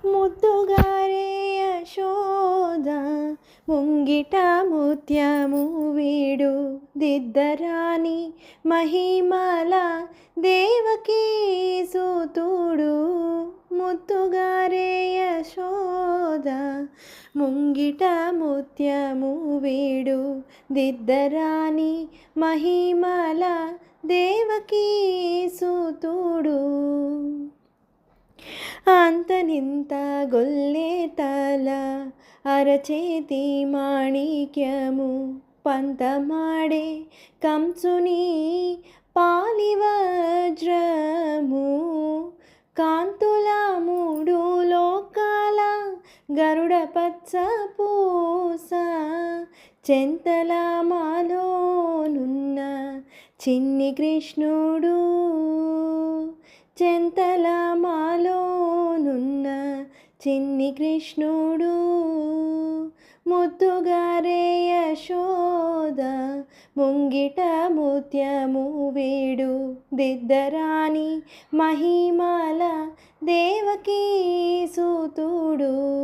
ముద్దుగారే యశోద ముంగిట ముత్యము వీడు దిద్దరాని మహిమల దేవకీ సూతుడు. ముద్దుగారే యశోద ముంగిట ముత్యము వీడు దిద్దరాని మహిమల దేవకీ సూతుడు. అంతనింత గొల్లే తల అరచేతి మాణిక్యము పంతమాడే కంసుని పాలివజ్రము. కాంతుల మూడు లోకాల గరుడ పచ్చ పూస చెంతల మాలోనున్న చిన్ని కృష్ణుడు. చెంతల మాలోనున్న చిన్ని కృష్ణుడు. ముద్దుగారే యశోద ముంగిట ముత్యము వీడు దిద్దరాని మహిమల దేవకీ సూతుడు.